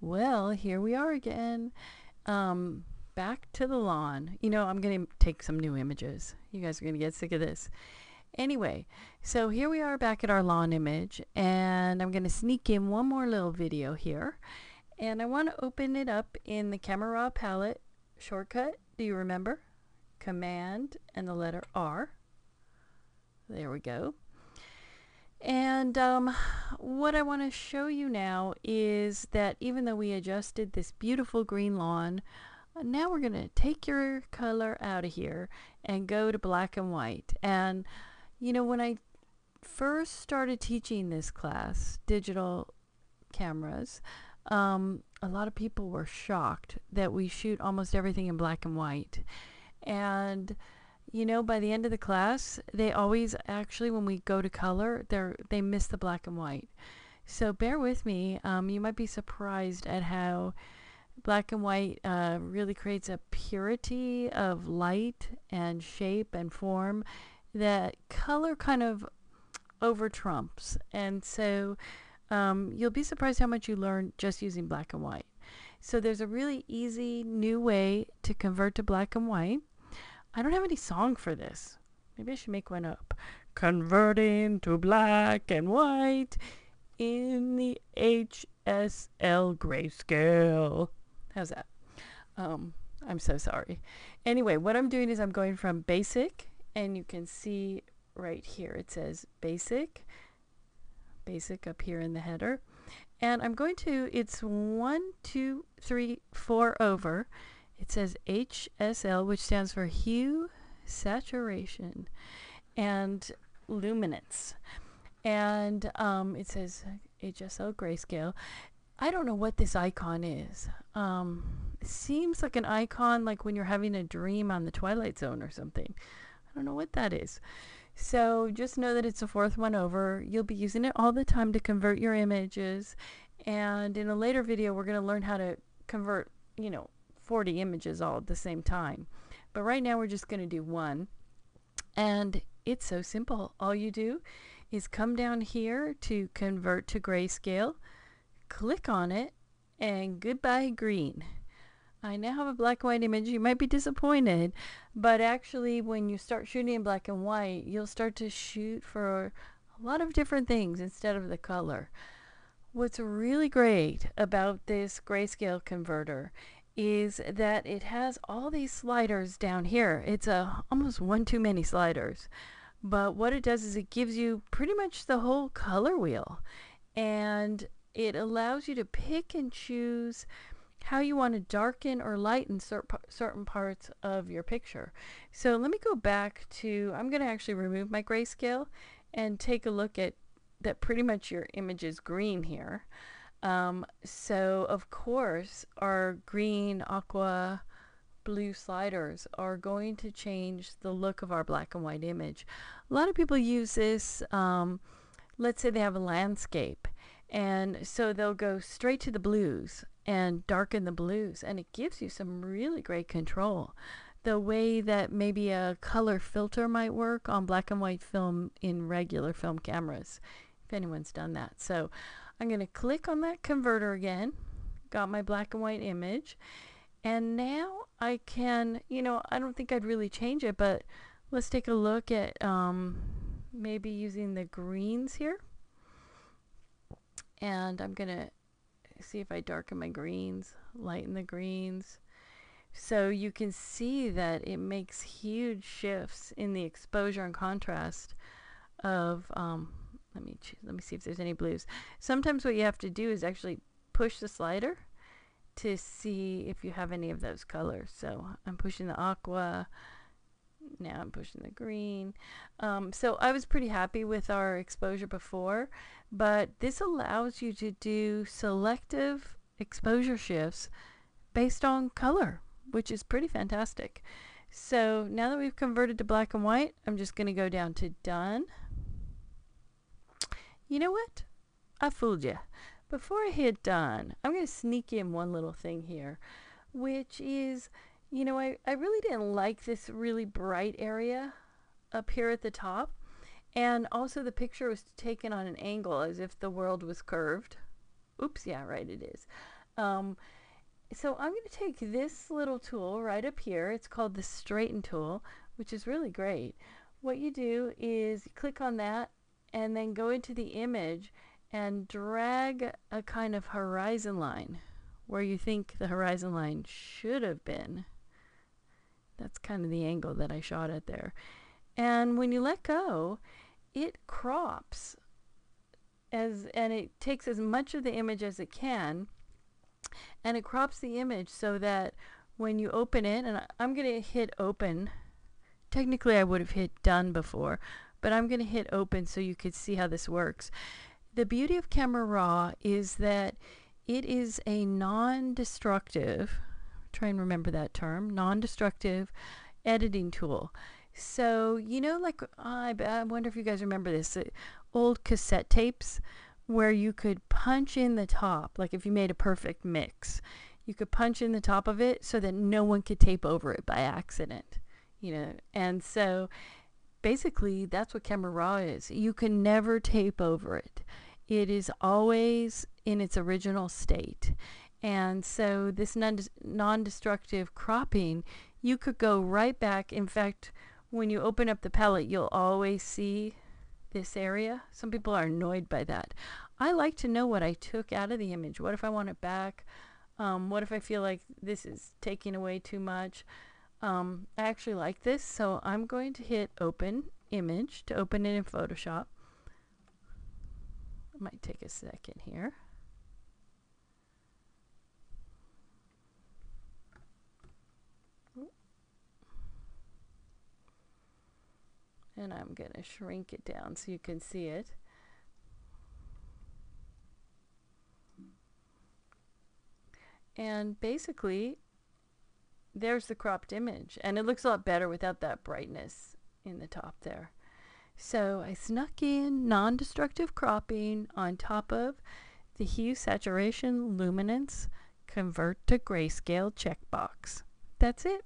Well, here we are again. Back to the lawn. I'm going to take some new images. You guys are going to get sick of this. Anyway, so here we are back at our lawn image, and I'm going to sneak in one more little video here. And I want to open it up in the Camera Raw palette shortcut. Do you remember? Command and the letter R. There we go. And what I want to show you now is that even though we adjusted this beautiful green lawn, now we're going to take your color out of here and go to black and white. And when I first started teaching this class, digital cameras, a lot of people were shocked that we shoot almost everything in black and white. And by the end of the class, they always actually, when we go to color, they miss the black and white. So bear with me. You might be surprised at how black and white really creates a purity of light and shape and form that color kind of over trumps. And so you'll be surprised how much you learn just using black and white. So there's a really easy new way to convert to black and white. I don't have any song for this. Maybe I should make one up. Converting to black and white in the HSL grayscale. How's that? I'm so sorry. Anyway, what I'm doing is I'm going from basic, and you can see right here it says basic up here in the header. And I'm going to, it's 1, 2, 3, 4 over. It says HSL, which stands for hue, saturation, and luminance. And it says HSL grayscale. I don't know what this icon is. It seems like an icon like when you're having a dream on the Twilight Zone or something. I don't know what that is. So just know that it's the fourth one over. You'll be using it all the time to convert your images. And in a later video, we're going to learn how to convert, 40 images all at the same time. But right now we're just going to do one. And it's so simple. All you do is come down here to convert to grayscale, click on it, and goodbye green. I now have a black and white image. You might be disappointed, but actually when you start shooting in black and white, you'll start to shoot for a lot of different things instead of the color. What's really great about this grayscale converter is that it has all these sliders down here. It's almost one too many sliders. But what it does is it gives you pretty much the whole color wheel. And it allows you to pick and choose how you want to darken or lighten certain parts of your picture. So let me go back to, I'm going to actually remove my grayscale and take a look at that. Pretty much your image is green here. So of course our green, aqua, blue sliders are going to change the look of our black and white image. A lot of people use this, let's say they have a landscape, and so they'll go straight to the blues and darken the blues, and it gives you some really great control. The way that maybe a color filter might work on black and white film in regular film cameras, if anyone's done that. So I'm going to click on that converter again, got my black and white image, and now I can, I don't think I'd really change it, but let's take a look at maybe using the greens here. And I'm going to see if I darken my greens, lighten the greens. So you can see that it makes huge shifts in the exposure and contrast of, let me see if there's any blues. Sometimes what you have to do is actually push the slider to see if you have any of those colors. So I'm pushing the aqua. Now I'm pushing the green. So I was pretty happy with our exposure before, but this allows you to do selective exposure shifts based on color, which is pretty fantastic. So now that we've converted to black and white, I'm just going to go down to done. You know what? I fooled you. Before I hit done, I'm going to sneak in one little thing here, which is, I really didn't like this really bright area up here at the top. And also the picture was taken on an angle as if the world was curved. Oops, yeah, right, it is. Um, so I'm going to take this little tool right up here. It's called the Straighten tool, which is really great. What you do is you click on that and then go into the image and drag a kind of horizon line where you think the horizon line should have been. That's kind of the angle that I shot at there. And when you let go, it crops and it takes as much of the image as it can, and it crops the image so that when you open it, and I'm going to hit open. Technically I would have hit done before, but I'm going to hit open so you could see how this works. The beauty of Camera Raw is that it is a non-destructive, try and remember that term, non-destructive editing tool. So, you know, like, I wonder if you guys remember this, old cassette tapes where you could punch in the top, like if you made a perfect mix, you could punch in the top of it so that no one could tape over it by accident, you know. And so basically that's what Camera Raw is. You can never tape over it. It is always in its original state. And so this non-destructive cropping, you could go right back. In fact, when you open up the palette, you'll always see this area. Some people are annoyed by that. I like to know what I took out of the image. What if I want it back? What if I feel like this is taking away too much? I actually like this, so I'm going to hit open image to open it in Photoshop. It might take a second here. And I'm going to shrink it down so you can see it. And basically, there's the cropped image. And it looks a lot better without that brightness in the top there. So I snuck in non-destructive cropping on top of the hue, saturation, luminance, convert to grayscale checkbox. That's it.